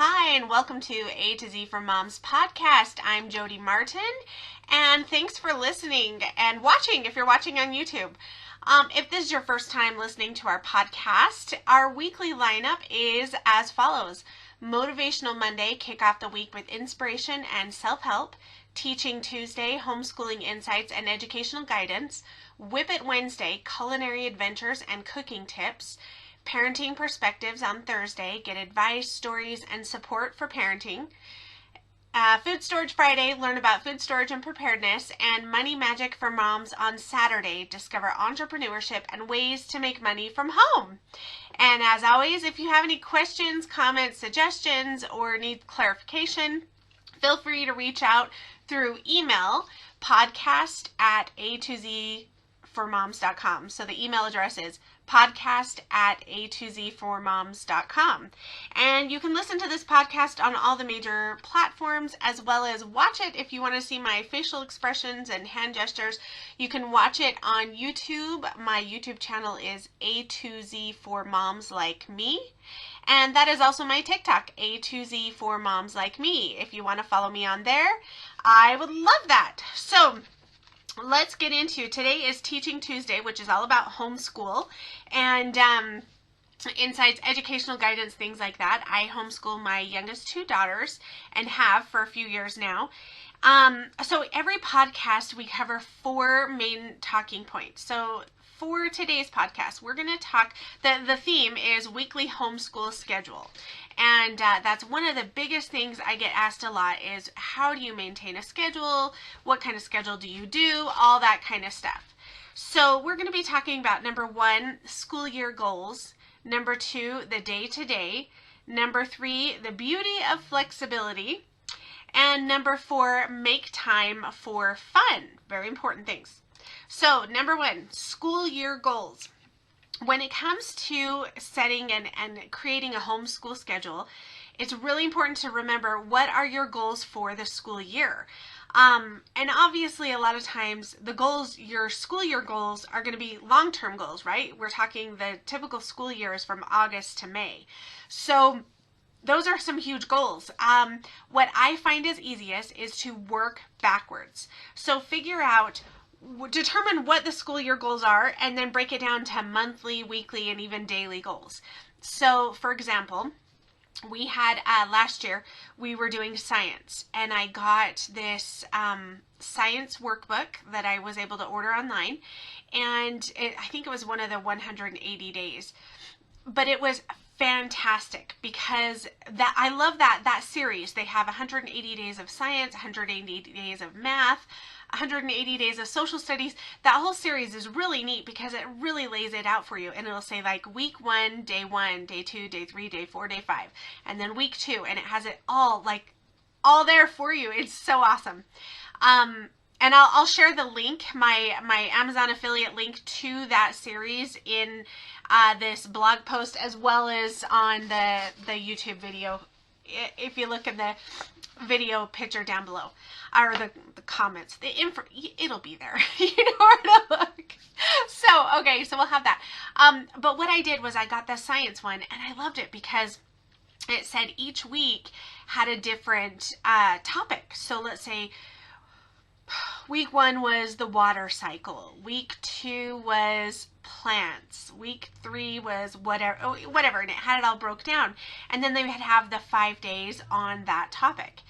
Hi, and welcome to A to Z for Moms podcast. I'm Jody Martin, and thanks for listening and watching if you're watching on YouTube. If this is your first time listening to our podcast, our weekly lineup is as follows. Motivational Monday, kick off the week with inspiration and self-help. Teaching Tuesday, homeschooling insights and educational guidance. Whip It Wednesday, culinary adventures and cooking tips. Parenting Perspectives on Thursday, get advice, stories, and support for parenting. Food Storage Friday, learn about food storage and preparedness. And Money Magic for Moms on Saturday, discover entrepreneurship and ways to make money from home. And as always, if you have any questions, comments, suggestions, or need clarification, feel free to reach out through email, podcast@a2zformoms.com. So the email address is podcast@a2zformoms.com. And you can listen to this podcast on all the major platforms, as well as watch it if you want to see my facial expressions and hand gestures. You can watch it on YouTube. My YouTube channel is A2Z for Moms Like Me. And that is also my TikTok, A2Z for Moms Like Me. If you want to follow me on there, I would love that. So let's get into today is Teaching Tuesday, which is all about homeschool and insights, educational guidance, things like that. I homeschool my youngest two daughters and have for a few years now. So every podcast we cover four main talking points. So for today's podcast, we're going to talk, the theme is weekly homeschool schedule. And that's one of the biggest things I get asked a lot is how do you maintain a schedule? What kind of schedule do you do? All that kind of stuff. So we're going to be talking about number 1, school year goals. Number 2, the day-to-day. Number 3, the beauty of flexibility. And number 4, make time for fun. Very important things. So number 1, school year goals. When it comes to setting and creating a homeschool schedule, it's really important to remember what are your goals for the school year. And obviously a lot of times the goals, your school year goals are going to be long-term goals, right? We're talking the typical school year is from August to May. So those are some huge goals. What I find is easiest is to work backwards. So determine what the school year goals are and then break it down to monthly, weekly, and even daily goals. So for example, we had last year we were doing science, and I got this science workbook that I was able to order online, and I think it was one of the 180 days, but it was fantastic because I love that series. They have 180 days of science, 180 days of math, 180 days of social studies. That whole series is really neat because it really lays it out for you, and it'll say like week 1, day 1, day 2, day 3, day 4, day 5, and then week 2, and it has it all there for you. It's so awesome. And I'll share the link, my Amazon affiliate link to that series in this blog post, as well as on the YouTube video. If you look in the video picture down below, or the comments, it'll be there. You know where to look. So, okay, so we'll have that. But what I did was I got the science one, and I loved it because it said each week had a different topic. So let's say week 1 was the water cycle. Week 2 was plants. Week 3 was whatever, and it had it all broke down. And then they would have the 5 days on that topic.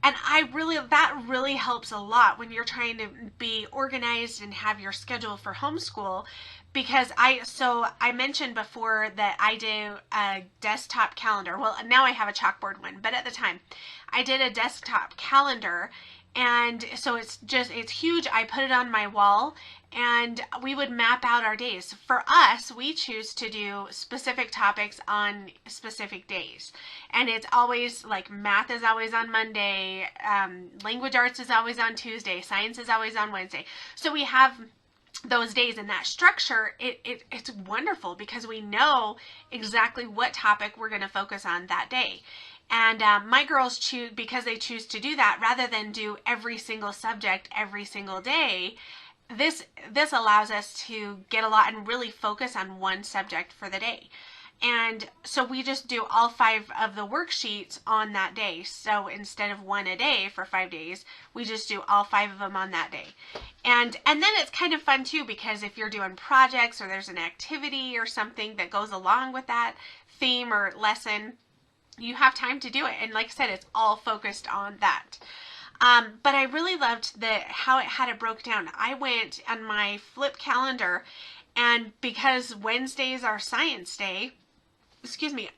And that really helps a lot when you're trying to be organized and have your schedule for homeschool, because I mentioned before that I do a desktop calendar. Well, now I have a chalkboard one, but at the time I did a desktop calendar. And so it's huge. I put it on my wall, and we would map out our days. For us, we choose to do specific topics on specific days. And it's always like math is always on Monday, language arts is always on Tuesday, science is always on Wednesday. So we have those days in that structure. It's wonderful because we know exactly what topic we're going to focus on that day. And my girls choose, because they choose to do that rather than do every single subject every single day. This allows us to get a lot and really focus on one subject for the day. And so we just do all 5 of the worksheets on that day. So instead of 1 a day for 5 days, we just do all 5 of them on that day. And then it's kind of fun too, because if you're doing projects or there's an activity or something that goes along with that theme or lesson, you have time to do it. And like I said, it's all focused on that. But I really loved how it had it broke down. I went on my flip calendar, and because Wednesdays are science day,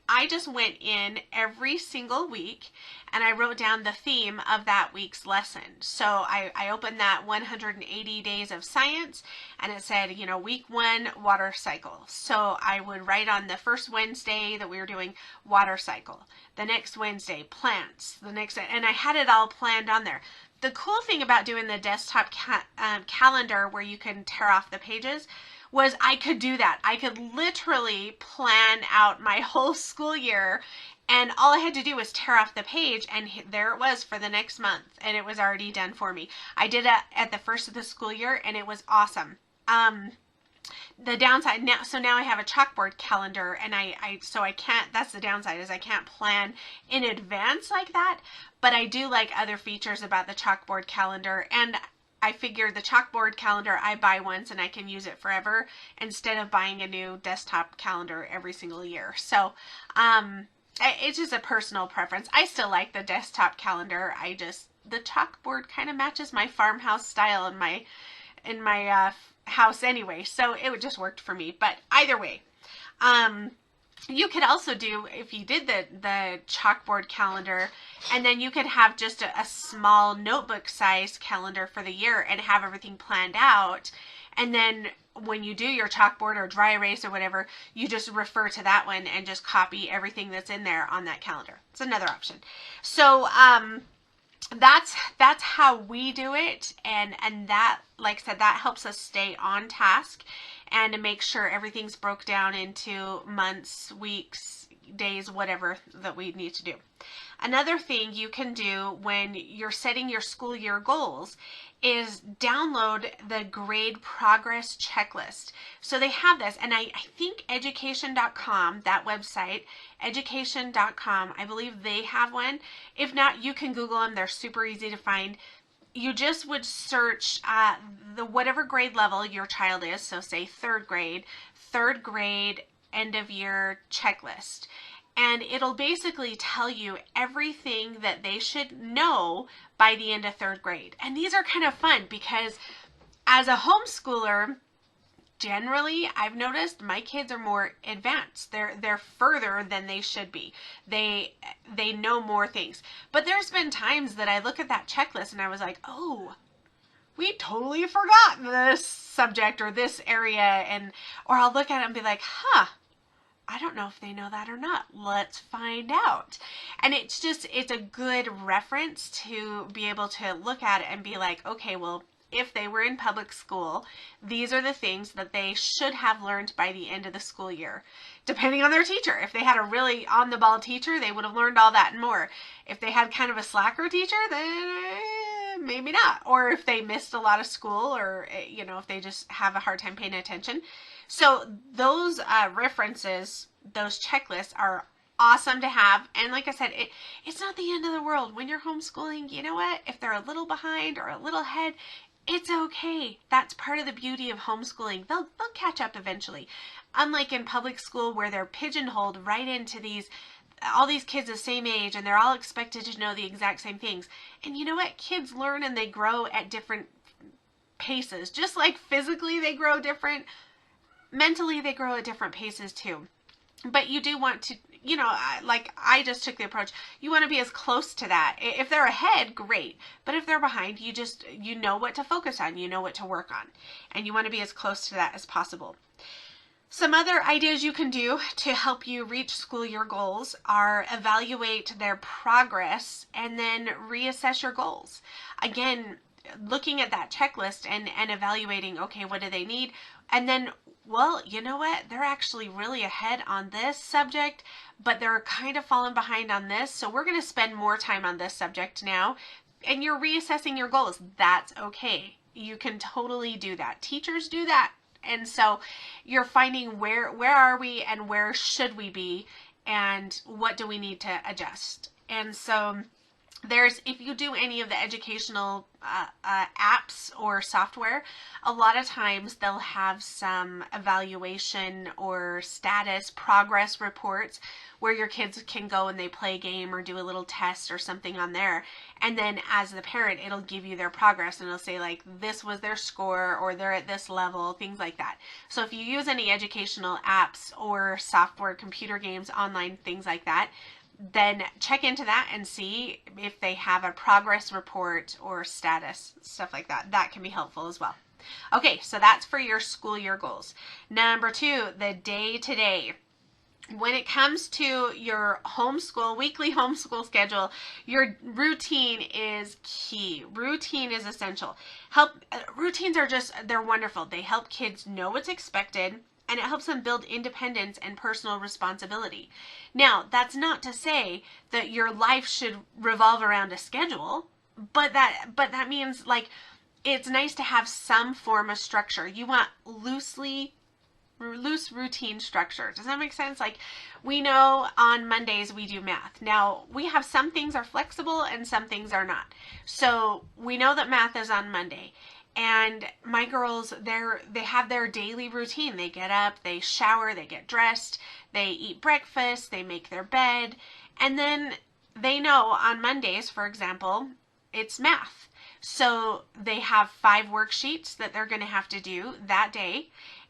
I just went in every single week and I wrote down the theme of that week's lesson. So I opened that 180 days of science, and it said, week 1, water cycle. So I would write on the first Wednesday that we were doing water cycle, the next Wednesday, plants, and I had it all planned on there. The cool thing about doing the desktop calendar where you can tear off the pages was I could do that. I could literally plan out my whole school year, and all I had to do was tear off the page, and there it was for the next month, and it was already done for me. I did it at the first of the school year, and it was awesome. The downside now, so now I have a chalkboard calendar, and I can't, that's the downside, is I can't plan in advance like that, but I do like other features about the chalkboard calendar, and I figured the chalkboard calendar I buy once and I can use it forever instead of buying a new desktop calendar every single year. So it's just a personal preference. I still like the desktop calendar. The chalkboard kind of matches my farmhouse style in my house anyway, so it just worked for me. But either way, you could also do, if you did the chalkboard calendar, and then you could have just a small notebook size calendar for the year and have everything planned out. And then when you do your chalkboard or dry erase or whatever, you just refer to that one and just copy everything that's in there on that calendar. It's another option. So that's how we do it, and that, like I said, that helps us stay on task and to make sure everything's broke down into months, weeks, days, whatever that we need to do. Another thing you can do when you're setting your school year goals is download the grade progress checklist. So they have this, and I think education.com, that website, education.com, I believe they have one. If not, you can Google them. They're super easy to find. You just would search the whatever grade level your child is, so say third grade end of year checklist. And it'll basically tell you everything that they should know by the end of 3rd grade. And these are kind of fun because as a homeschooler, generally, I've noticed my kids are more advanced. They're further than they should be. They know more things. But there's been times that I look at that checklist and I was like, oh, we totally forgot this subject or this area, or I'll look at it and be like, I don't know if they know that or not. Let's find out. And it's a good reference to be able to look at it and be like, okay, well, if they were in public school, these are the things that they should have learned by the end of the school year, depending on their teacher. If they had a really on-the-ball teacher, they would have learned all that and more. If they had kind of a slacker teacher, then maybe not. Or if they missed a lot of school, or, if they just have a hard time paying attention. So those references, those checklists are awesome to have. And like I said, it's not the end of the world. When you're homeschooling, you know what? If they're a little behind or a little ahead, it's okay. That's part of the beauty of homeschooling. They'll catch up eventually. Unlike in public school where they're pigeonholed right into all these kids the same age and they're all expected to know the exact same things. And you know what? Kids learn and they grow at different paces. Just like physically they grow different, mentally they grow at different paces too. But you do want to, like I just took the approach, you want to be as close to that. If they're ahead, great. But if they're behind, you know what to focus on, you know what to work on. And you want to be as close to that as possible. Some other ideas you can do to help you reach school year goals are evaluate their progress and then reassess your goals. Again, looking at that checklist and evaluating, okay, what do they need? And then, well, you know what? They're actually really ahead on this subject, but they're kind of falling behind on this. So we're going to spend more time on this subject now. And you're reassessing your goals. That's okay. You can totally do that. Teachers do that And so you're finding where are we and where should we be and what do we need to adjust. And so if you do any of the educational apps or software, a lot of times they'll have some evaluation or status progress reports where your kids can go and they play a game or do a little test or something on there. And then as the parent, it'll give you their progress and it'll say like, this was their score or they're at this level, things like that. So if you use any educational apps or software, computer games, online, things like that, then check into that and see if they have a progress report or status, stuff like that. That can be helpful as well. Okay, so that's for your school year goals. Number 2, the day-to-day. When it comes to your weekly homeschool schedule, your routine is key. Routine is essential. Routines are they're wonderful. They help kids know what's expected, and it helps them build independence and personal responsibility. Now, that's not to say that your life should revolve around a schedule, but that means like it's nice to have some form of structure. You want loose routine structure. Does that make sense? Like we know on Mondays we do math. Now we have some things are flexible and some things are not. So we know that math is on Monday. And my girls, they have their daily routine. They get up, they shower, they get dressed, they eat breakfast, they make their bed, and then they know on Mondays, for example, it's math. So they have 5 worksheets that they're going to have to do that day,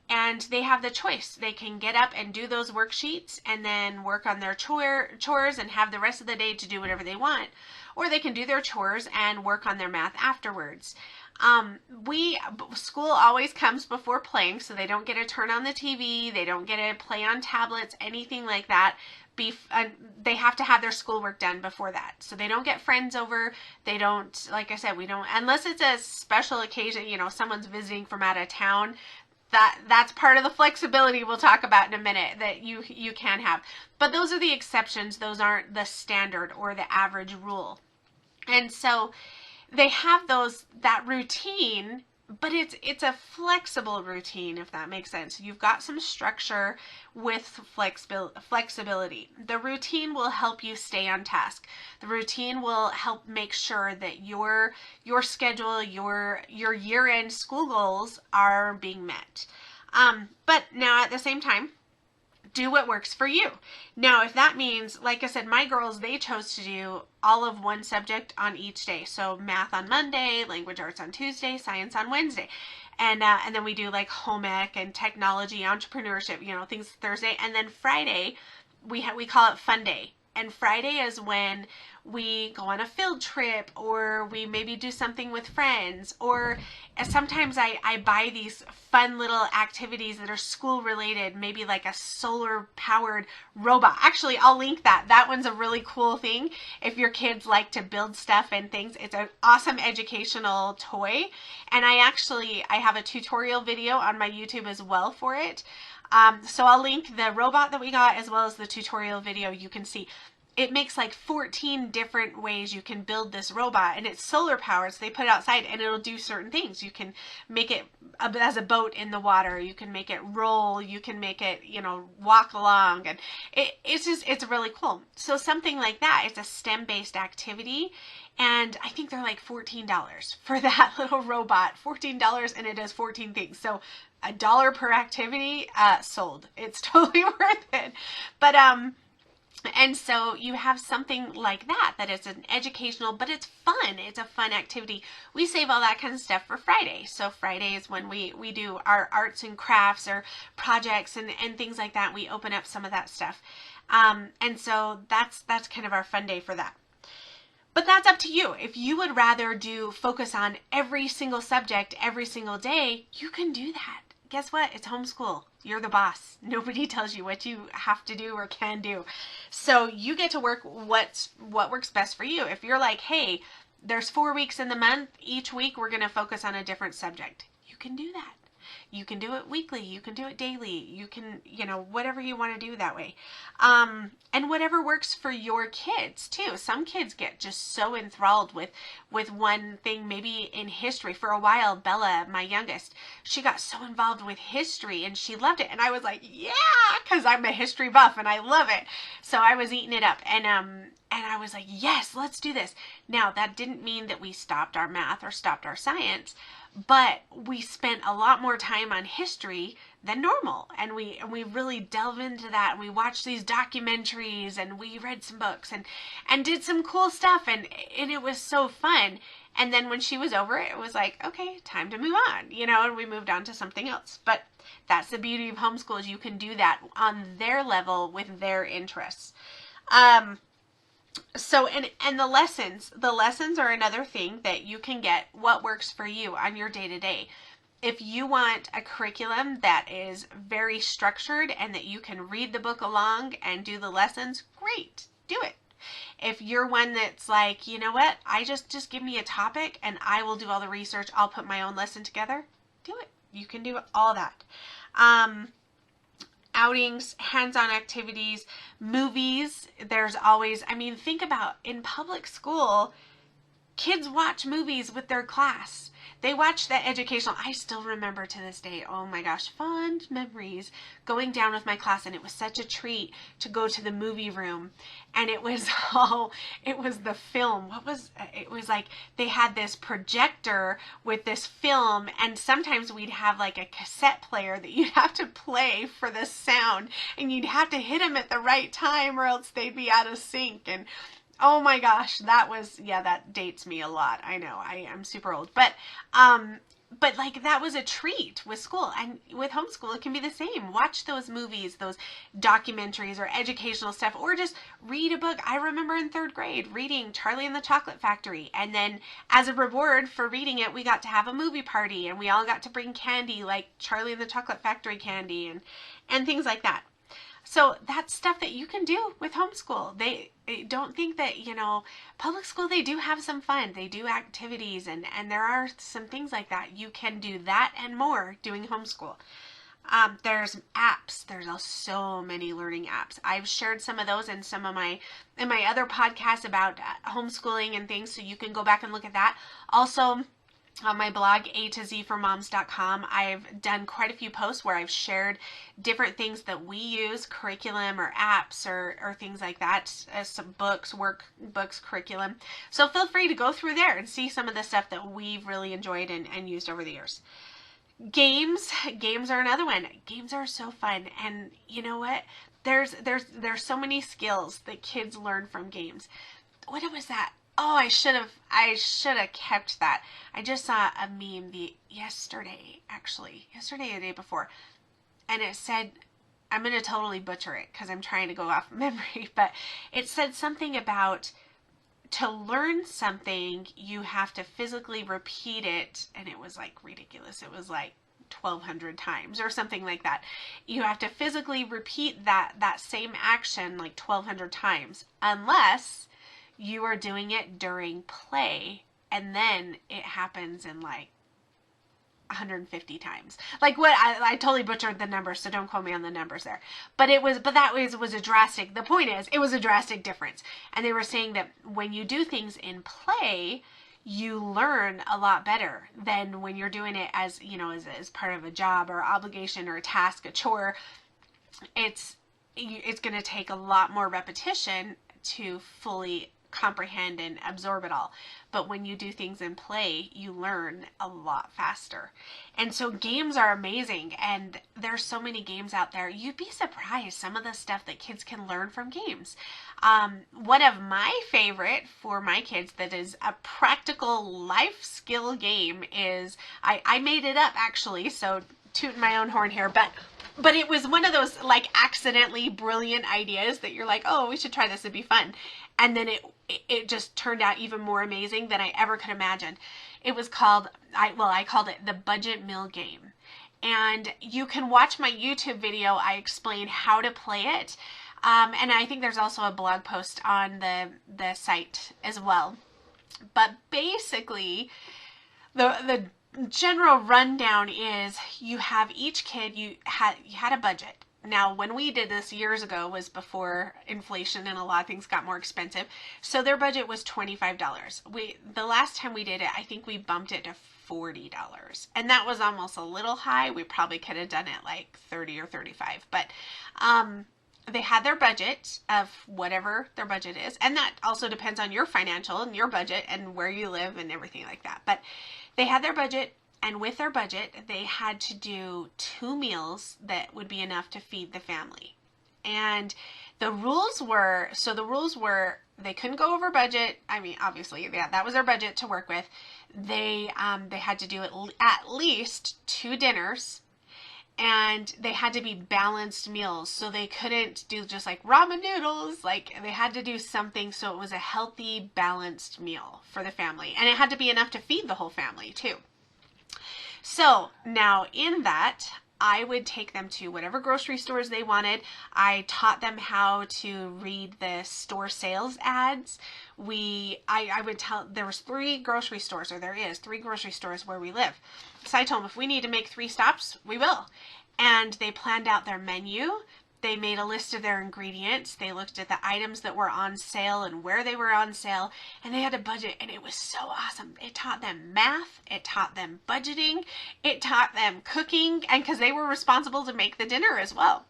and they have the choice. They can get up and do those worksheets and then work on their chores and have the rest of the day to do whatever they want, or they can do their chores and work on their math afterwards. School always comes before playing, so they don't get to turn on the TV, they don't get to play on tablets, anything like that. They have to have their schoolwork done before that. So they don't get friends over. They don't, like I said, we don't, unless it's a special occasion, someone's visiting from out of town. That's part of the flexibility we'll talk about in a minute that you can have. But those are the exceptions. Those aren't the standard or the average rule. And so they have that routine, but it's a flexible routine, if that makes sense. You've got some structure with flexibility. The routine will help you stay on task. The routine will help make sure that your schedule, your year-end school goals are being met. But now at the same time, do what works for you. Now, if that means, like I said, my girls, they chose to do all of one subject on each day. So math on Monday, language arts on Tuesday, science on Wednesday. And then we do like home ec and technology, entrepreneurship, things Thursday. And then Friday, we call it fun day. And Friday is when we go on a field trip, or we maybe do something with friends, or sometimes I buy these fun little activities that are school related, maybe like a solar powered robot. Actually, I'll link that. That one's a really cool thing. If your kids like to build stuff and things, it's an awesome educational toy. And I have a tutorial video on my YouTube as well for it. So I'll link the robot that we got as well as the tutorial video. You can see it makes like 14 different ways you can build this robot, and it's solar powered, so they put it outside and it'll do certain things. You can make it as a boat in the water, you can make it roll, you can make it, walk along, and it's really cool. So something like that, it's a STEM-based activity, and I think they're like $14 for that little robot. $14, and it does 14 things. So $1 per activity, sold. It's totally worth it. But and so you have something like that is an educational, but it's fun. It's a fun activity. We save all that kind of stuff for Friday. So Friday is when we do our arts and crafts or projects and things like that. We open up some of that stuff. And so that's kind of our fun day for that. But that's up to you. If you would rather focus on every single subject every single day, you can do that. Guess what? It's homeschool. You're the boss. Nobody tells you what you have to do or can do. So you get to work what works best for you. If you're like, hey, there's 4 weeks in the month, each week we're going to focus on a different subject, you can do that. You can do it weekly. You can do it daily. You can, whatever you want to do that way. And whatever works for your kids too. Some kids get just so enthralled with one thing, maybe in history. For a while, Bella, my youngest, she got so involved with history and she loved it. And I was like, yeah, because I'm a history buff and I love it. So I was eating it up, and I was like, yes, let's do this. Now, that didn't mean that we stopped our math or stopped our science, but we spent a lot more time on history than normal. And we really delved into that. And we watched these documentaries and we read some books and did some cool stuff. And it was so fun. And then when she was over, it was like, okay, time to move on, and we moved on to something else. But that's the beauty of homeschool, is you can do that on their level with their interests. So, and the lessons are another thing that you can get what works for you on your day-to-day. If you want a curriculum that is very structured and that you can read the book along and do the lessons, great, do it. If you're one that's like, you know what, I just give me a topic and I will do all the research, I'll put my own lesson together, do it. You can do all that. Outings, hands-on activities, movies. There's always, think about in public school, kids watch movies with their class. They watch the educational. I still remember to this day, oh my gosh, fond memories going down with my class. And it was such a treat to go to the movie room. And it was the film. It was like they had this projector with this film. And sometimes we'd have like a cassette player that you'd have to play for the sound. And you'd have to hit them at the right time or else they'd be out of sync. And oh my gosh, that dates me a lot. I know, I am super old. But like that was a treat with school, and with homeschool, it can be the same. Watch those movies, those documentaries or educational stuff, or just read a book. I remember in 3rd grade reading Charlie and the Chocolate Factory. And then as a reward for reading it, we got to have a movie party and we all got to bring candy, like Charlie and the Chocolate Factory candy and things like that. So that's stuff that you can do with homeschool. They don't think that, public school, they do have some fun. They do activities and there are some things like that. You can do that and more doing homeschool. There's apps. There's so many learning apps. I've shared some of those in my other podcasts about homeschooling and things. So you can go back and look at that. Also, on my blog, a2zformoms.com, I've done quite a few posts where I've shared different things that we use, curriculum or apps or things like that, some books, workbooks, curriculum. So feel free to go through there and see some of the stuff that we've really enjoyed and used over the years. Games are another one. Games are so fun. And you know what? There's so many skills that kids learn from games. What was that? Oh, I should have kept that. I just saw a meme yesterday or the day before. And it said, I'm going to totally butcher it because I'm trying to go off memory, but it said something about to learn something, you have to physically repeat it. And it was like ridiculous. It was like 1,200 times or something like that. You have to physically repeat that same action like 1,200 times, unless you are doing it during play, and then it happens in like 150 times. Like what I totally butchered the numbers, so don't quote me on the numbers there. But that was a drastic. The point is, it was a drastic difference. And they were saying that when you do things in play, you learn a lot better than when you're doing it as part of a job or obligation or a task, a chore. It's going to take a lot more repetition to fully comprehend and absorb it all. But when you do things in play, you learn a lot faster. And so games are amazing, and there's so many games out there. You'd be surprised some of the stuff that kids can learn from games. One of my favorite for my kids that is a practical life skill game is, I made it up actually, so tooting my own horn here, but it was one of those like accidentally brilliant ideas that you're like, oh, we should try this, it'd be fun. And then it just turned out even more amazing than I ever could imagine. It was called, I called it the Budget Meal Game. And you can watch my YouTube video. I explain how to play it. And I think there's also a blog post on the site as well. But basically, the general rundown is you have each kid, you had a budget. Now, when we did this years ago was before inflation and a lot of things got more expensive. So their budget was $25. The last time we did it, I think we bumped it to $40. And that was almost a little high. We probably could have done it like 30 or 35. But they had their budget of whatever their budget is. And that also depends on your financial and your budget and where you live and everything like that. But they had their budget. And with their budget, they had to do 2 meals that would be enough to feed the family. And the rules were, they couldn't go over budget. I mean, obviously, yeah, that was their budget to work with. They had to do at least 2 dinners, and they had to be balanced meals. So they couldn't do just like ramen noodles. Like, they had to do something so it was a healthy, balanced meal for the family. And it had to be enough to feed the whole family too. So now in that, I would take them to whatever grocery stores they wanted. I taught them how to read the store sales ads. I would tell, there was 3 grocery stores, or there is 3 grocery stores where we live. So I told them, if we need to make 3 stops, we will. And they planned out their menu. They made a list of their ingredients. They looked at the items that were on sale and where they were on sale, and they had a budget, and it was so awesome. It taught them math. It taught them budgeting. It taught them cooking, and because they were responsible to make the dinner as well.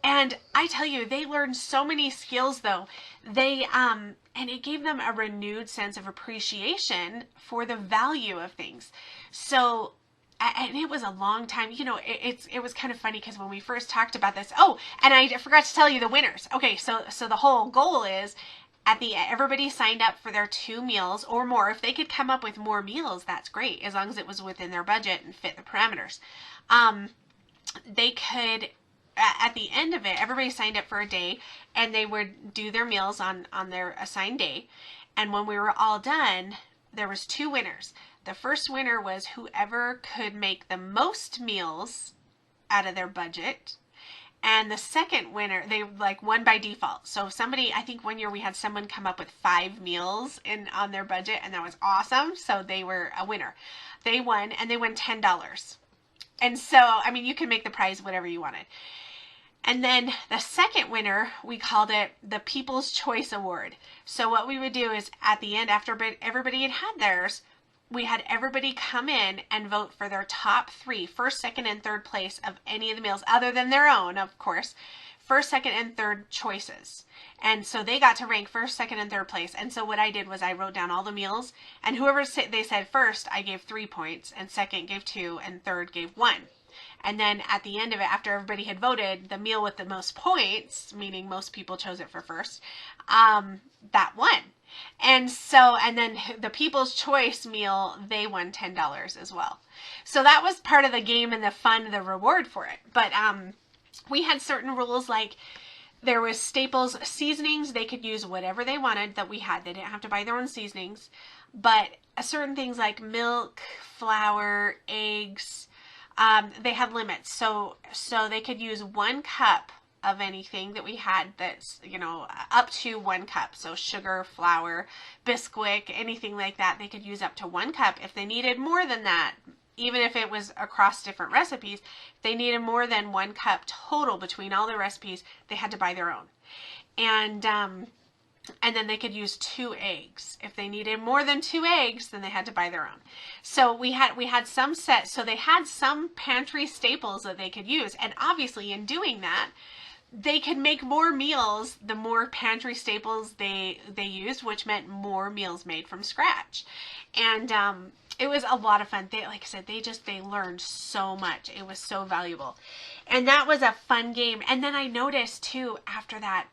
And I tell you, they learned so many skills though. And it gave them a renewed sense of appreciation for the value of things. So, and it was a long time, you know, it was kind of funny because when we first talked about this, oh, and I forgot to tell you the winners. Okay, so the whole goal is everybody signed up for their 2 meals or more. If they could come up with more meals, that's great, as long as it was within their budget and fit the parameters. They could, at the end of it, everybody signed up for a day, and they would do their meals on their assigned day. And when we were all done, there was 2 winners. The first winner was whoever could make the most meals out of their budget. And the second winner, they like won by default. So somebody, I think one year we had someone come up with 5 meals on their budget, and that was awesome. So they were a winner. They won, and they won $10. And so, I mean, you can make the prize whatever you wanted. And then the second winner, we called it the People's Choice Award. So what we would do is at the end, after everybody had theirs, we had everybody come in and vote for their top 3, first, second, and third place of any of the meals, other than their own, of course, first, second, and third choices. And so they got to rank first, second, and third place. And so what I did was I wrote down all the meals, and whoever they said first, I gave 3 points, and second gave 2, and third gave 1. And then at the end of it, after everybody had voted, the meal with the most points, meaning most people chose it for first, that won. And so, and then the People's Choice meal, they won $10 as well. So that was part of the game and the fun, the reward for it. But we had certain rules, like there was Staples seasonings. They could use whatever they wanted that we had. They didn't have to buy their own seasonings. But certain things like milk, flour, eggs, they had limits. So they could use 1 cup of anything that we had that's, you know, up to 1 cup. So sugar, flour, Bisquick, anything like that, they could use up to 1 cup. If they needed more than that, even if it was across different recipes, if they needed more than 1 cup total between all the recipes, they had to buy their own. And then they could use 2 eggs. If they needed more than 2 eggs, then they had to buy their own. So we had some set, so they had some pantry staples that they could use. And obviously in doing that, they could make more meals the more pantry staples they used, which meant more meals made from scratch. And it was a lot of fun. Like I said, they learned so much. It was so valuable. And that was a fun game. And then I noticed too, after that,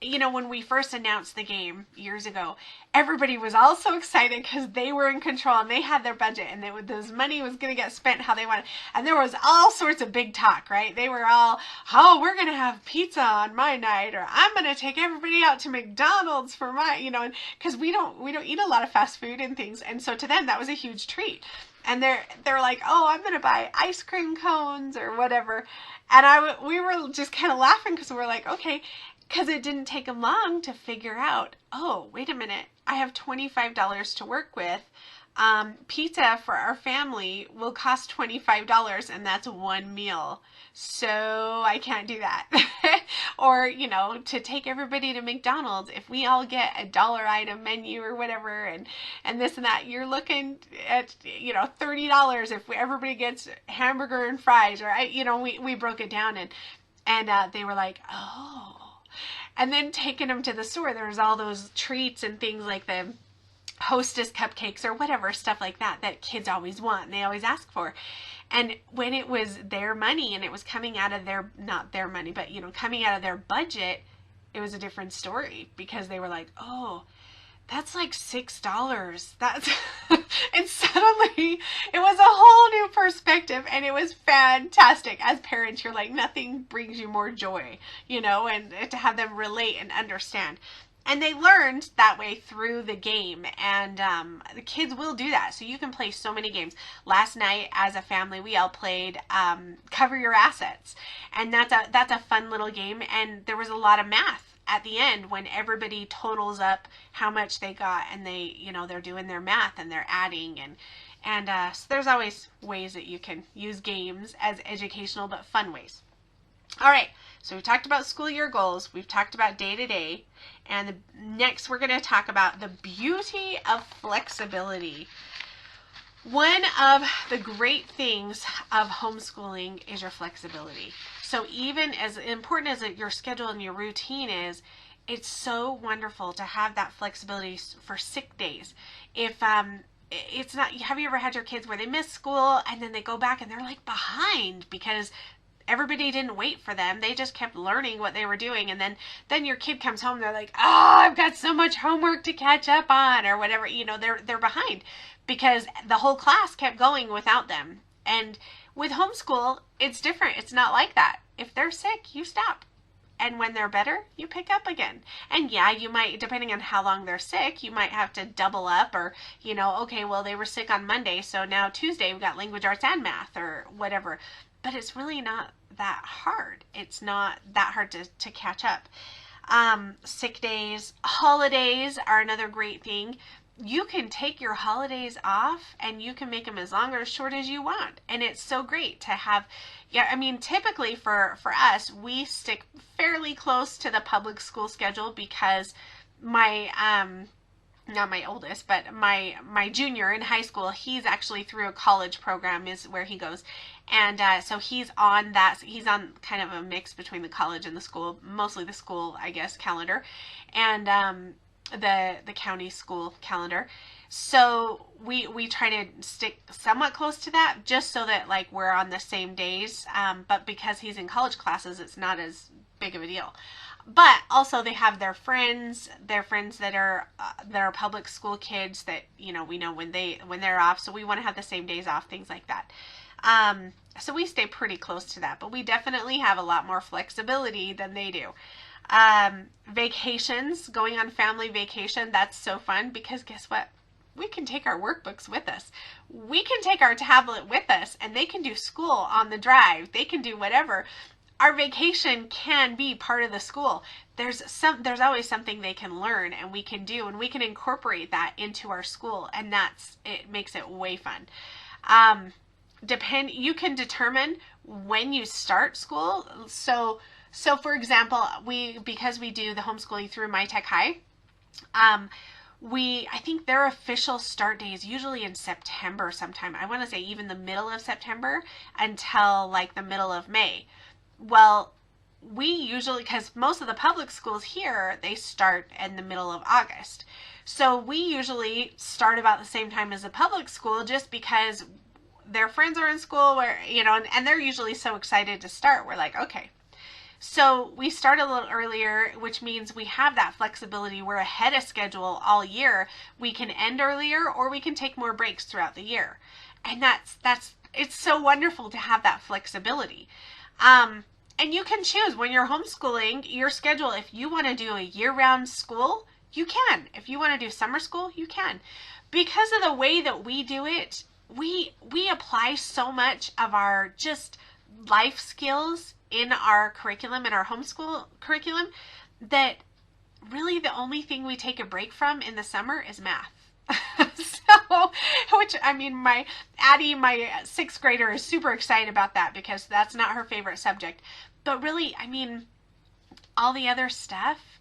you know, when we first announced the game years ago, everybody was all so excited because they were in control and they had their budget, and this money was going to get spent how they wanted. And there was all sorts of big talk, right? They were all, oh, we're going to have pizza on my night, or I'm going to take everybody out to McDonald's for my, you know, because we don't eat a lot of fast food and things. And so to them, that was a huge treat. And they're like, oh, I'm going to buy ice cream cones or whatever. And we were just kind of laughing because we're like, okay, because it didn't take them long to figure out, oh, wait a minute, I have $25 to work with. Pizza for our family will cost $25 and that's one meal. So I can't do that. Or, to take everybody to McDonald's, if we all get a dollar item menu or whatever, and this and that, you're looking at, $30 if everybody gets hamburger and fries, or, we broke it down, and they were like, oh. And then taking them to the store, there's all those treats and things like the Hostess cupcakes or whatever, stuff like that kids always want and they always ask for. And when it was their money and it was coming out of their, not their money, but coming out of their budget, it was a different story, because they were like, oh, that's like $6. That's and suddenly it was a whole new perspective, and it was fantastic. As parents, you're like, nothing brings you more joy, and to have them relate and understand. And they learned that way through the game, and the kids will do that. So you can play so many games. Last night, as a family, we all played Cover Your Assets, and that's a fun little game. And there was a lot of math at the end when everybody totals up how much they got, and they're doing their math and they're adding, and so there's always ways that you can use games as educational but fun ways. All right, so we've talked about school year goals, we've talked about day-to-day, and next we're going to talk about the beauty of flexibility. One of the great things of homeschooling is your flexibility. So even as important as your schedule and your routine is, it's so wonderful to have that flexibility for sick days. If it's not, have you ever had your kids where they miss school and then they go back and they're like behind because everybody didn't wait for them. They just kept learning what they were doing. And then your kid comes home, they're like, oh, I've got so much homework to catch up on, or whatever. They're behind because the whole class kept going without them. And with homeschool, it's different. It's not like that. If they're sick, you stop. And when they're better, you pick up again. And yeah, you might, depending on how long they're sick, you might have to double up, or, okay, well, they were sick on Monday, so now Tuesday we've got language arts and math or whatever. But it's really not that hard. It's not that hard to catch up. Sick days, holidays are another great thing. You can take your holidays off and you can make them as long or as short as you want. And it's so great to have, typically for us, we stick fairly close to the public school schedule because my, not my oldest, but my junior in high school, he's actually through a college program is where he goes. And so he's on kind of a mix between the college and the school, mostly the school, I guess, calendar, and the county school calendar. So we try to stick somewhat close to that, just so that like we're on the same days. But because he's in college classes, it's not as big of a deal. But also they have their friends that are public school kids that, we know when they're off. So we want to have the same days off, things like that. So we stay pretty close to that, but we definitely have a lot more flexibility than they do. Vacations, going on family vacation, that's so fun because guess what? We can take our workbooks with us. We can take our tablet with us, and they can do school on the drive. They can do whatever. Our vacation can be part of the school. There's always something they can learn and we can do, and we can incorporate that into our school, and it makes it way fun. You can determine when you start school. So for example, because we do the homeschooling through My Tech High, I think their official start day is usually in September sometime. I want to say even the middle of September until like the middle of May. Well, we usually, because most of the public schools here, they start in the middle of August. So we usually start about the same time as the public school, just because their friends are in school where, and they're usually so excited to start. We're like, okay. So we start a little earlier, which means we have that flexibility. We're ahead of schedule all year. We can end earlier, or we can take more breaks throughout the year. And it's so wonderful to have that flexibility. And you can choose when you're homeschooling your schedule. If you want to do a year-round school, you can. If you want to do summer school, you can. Because of the way that we do it, we apply so much of our just life skills in our curriculum, in our homeschool curriculum, that really the only thing we take a break from in the summer is math. So, which, I mean, my Addie, my sixth grader, is super excited about that because that's not her favorite subject. But really, I mean, all the other stuff,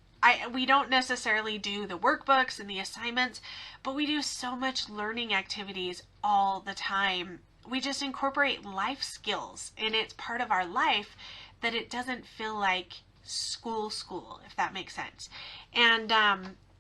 we don't necessarily do the workbooks and the assignments, but we do so much learning activities all the time. We just incorporate life skills, and it's part of our life that it doesn't feel like school, if that makes sense. And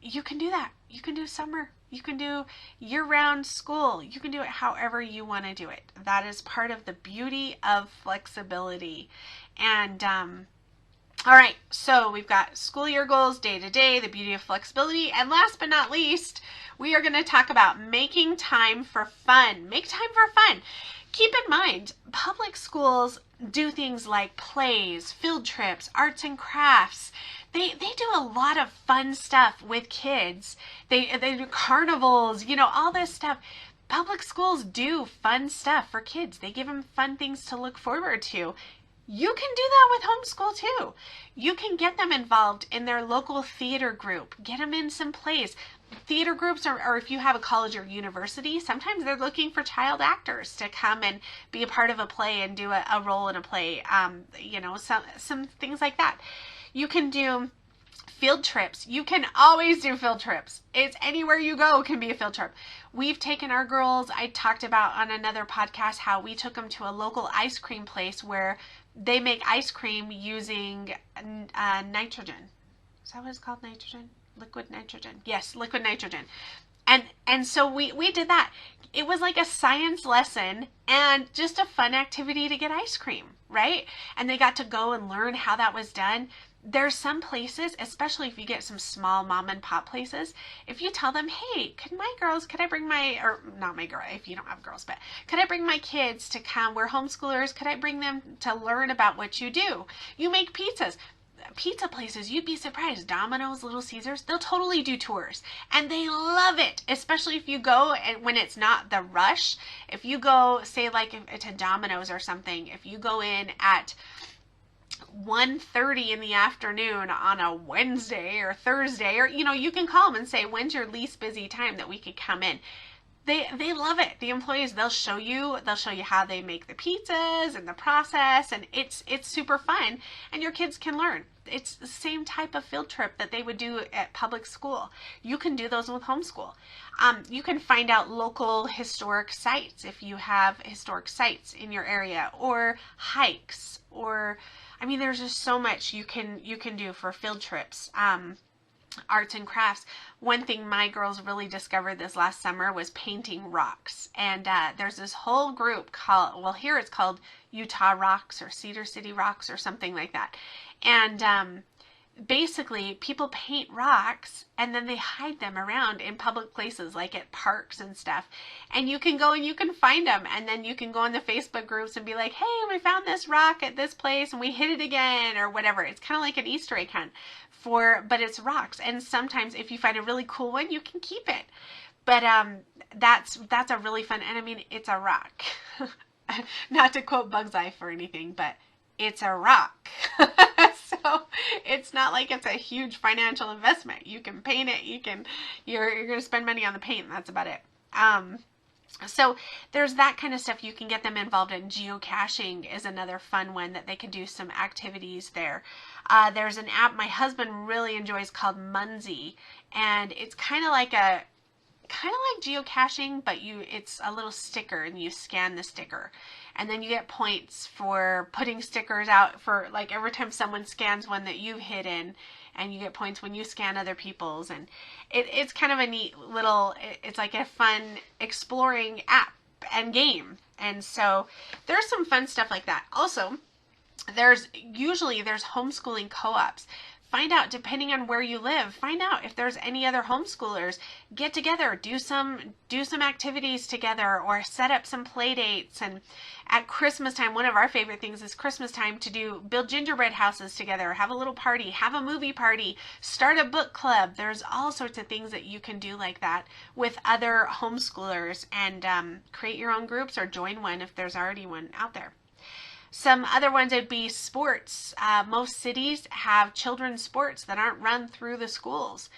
you can do that. You can do summer. You can do year-round school. You can do it however you want to do it. That is part of the beauty of flexibility. And all right, so we've got school year goals, day to day, the beauty of flexibility, and last but not least, we are going to talk about making time for fun. Make time for fun. Keep in mind, public schools do things like plays, field trips, arts and crafts. They do a lot of fun stuff with kids. They do carnivals, all this stuff. Public schools do fun stuff for kids. They give them fun things to look forward to. You can do that with homeschool too. You can get them involved in their local theater group. Get them in some plays. Theater groups, or if you have a college or university, sometimes they're looking for child actors to come and be a part of a play and do a role in a play. Some things like that. You can do field trips. You can always do field trips. It's anywhere you go can be a field trip. We've taken our girls, I talked about on another podcast how we took them to a local ice cream place where they make ice cream using nitrogen. Is that what it's called? Nitrogen? Liquid nitrogen. Yes, liquid nitrogen. And so we did that. It was like a science lesson and just a fun activity to get ice cream, right? And they got to go and learn how that was done. There's some places, especially if you get some small mom and pop places, if you tell them, hey, could I bring or not my girl, if you don't have girls, but could I bring my kids to come? We're homeschoolers. Could I bring them to learn about what you do? You make pizzas. Pizza places, you'd be surprised. Domino's, Little Caesars, they'll totally do tours. And they love it, especially if you go and when it's not the rush. If you go, say like to Domino's or something, if you go in at 1:30 in the afternoon on a Wednesday or Thursday, or you can call them and say, when's your least busy time that we could come in? They love it. The employees, they'll show you how they make the pizzas and the process, and it's super fun, and your kids can learn. It's the same type of field trip that they would do at public school. You can do those with homeschool. You can find out local historic sites if you have historic sites in your area, or hikes, or there's just so much you can do for field trips. Arts and crafts. One thing my girls really discovered this last summer was painting rocks. And there's this whole group here it's called Utah Rocks or Cedar City Rocks or something like that. And basically people paint rocks and then they hide them around in public places like at parks and stuff. And you can go and you can find them, and then you can go in the Facebook groups and be like, hey, we found this rock at this place and we hid it again or whatever. It's kind of like an Easter egg hunt but it's rocks. And sometimes if you find a really cool one, you can keep it. But that's a really fun, and it's a rock. Not to quote Bug's Life or anything, but it's a rock. So it's not like it's a huge financial investment. You can paint it. You're going to spend money on the paint. And that's about it. So there's that kind of stuff you can get them involved in. Geocaching is another fun one that they can do some activities there. There's an app my husband really enjoys called Munzie, and it's kind of like geocaching, but it's a little sticker and you scan the sticker. And then you get points for putting stickers out for like every time someone scans one that you've hidden, and you get points when you scan other people's. And it's kind of a neat little, it's like a fun exploring app and game. And so there's some fun stuff like that. Also, there's homeschooling co-ops. Find out, depending on where you live, find out if there's any other homeschoolers. Get together, do some activities together, or set up some play dates. And at Christmas time, one of our favorite things is Christmas time to build gingerbread houses together, have a little party, have a movie party, start a book club. There's all sorts of things that you can do like that with other homeschoolers, and create your own groups or join one if there's already one out there. Some other ones would be sports. Most cities have children's sports that aren't run through the schools.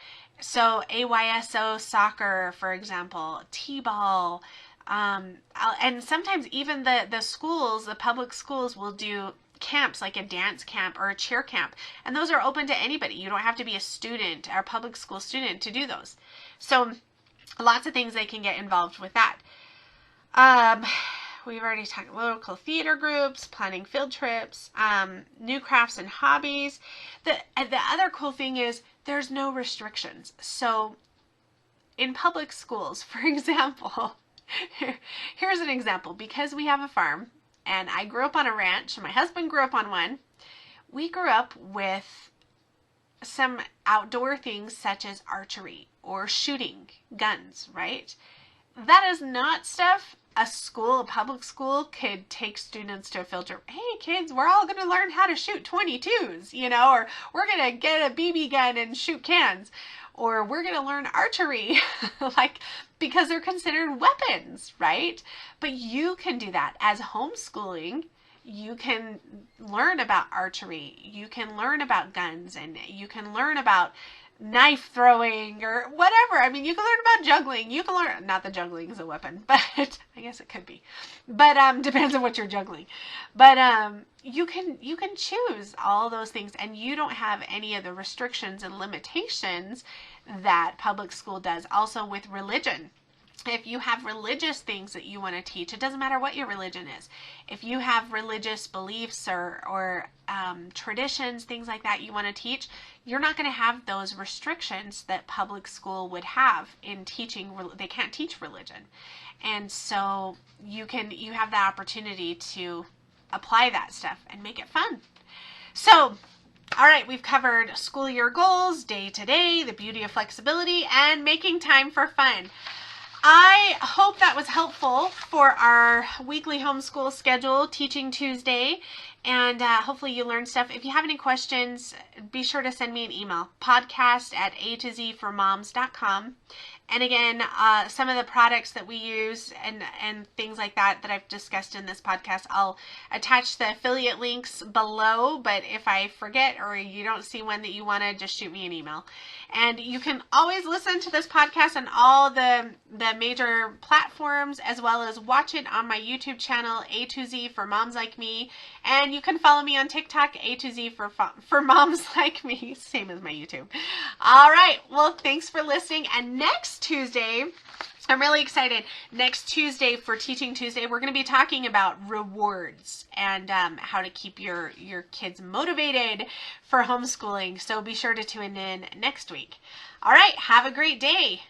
So AYSO soccer, for example, T-ball, and sometimes even the schools, the public schools will do camps like a dance camp or a cheer camp, and those are open to anybody. You don't have to be a student or a public school student to do those. So lots of things they can get involved with that. We've already talked local theater groups, planning field trips, new crafts and hobbies. The other cool thing is there's no restrictions. So in public schools, for example, here's an example. Because we have a farm and I grew up on a ranch and my husband grew up on one, we grew up with some outdoor things such as archery or shooting guns, right? That is not stuff a school, a public school, could take students to a field trip. Hey kids, we're all going to learn how to shoot 22s, or we're going to get a BB gun and shoot cans, or we're going to learn archery, because they're considered weapons, right? But you can do that as homeschooling. You can learn about archery, you can learn about guns, and you can learn about knife throwing or whatever. I mean, you can learn about juggling. You can learn, not that juggling is a weapon, but I guess it could be. But depends on what you're juggling. But you can choose all those things, and you don't have any of the restrictions and limitations that public school does. Also with religion. If you have religious things that you want to teach, it doesn't matter what your religion is. If you have religious beliefs or traditions, things like that you want to teach, you're not going to have those restrictions that public school would have in teaching. They can't teach religion. And so you have the opportunity to apply that stuff and make it fun. So, all right, we've covered school year goals, day to day, the beauty of flexibility, and making time for fun. I hope that was helpful for our weekly homeschool schedule, Teaching Tuesday, and hopefully you learned stuff. If you have any questions, be sure to send me an email, podcast@atozformoms.com. And again, some of the products that we use and things like that I've discussed in this podcast, I'll attach the affiliate links below. But if I forget or you don't see one that you want to, just shoot me an email. And you can always listen to this podcast on all the major platforms, as well as watch it on my YouTube channel, A to Z for Moms Like Me. And you can follow me on TikTok, A to Z for Moms Like Me, same as my YouTube. All right, well, thanks for listening. And next Tuesday, I'm really excited. Next Tuesday for Teaching Tuesday, we're going to be talking about rewards and how to keep your kids motivated for homeschooling. So be sure to tune in next week. All right, have a great day.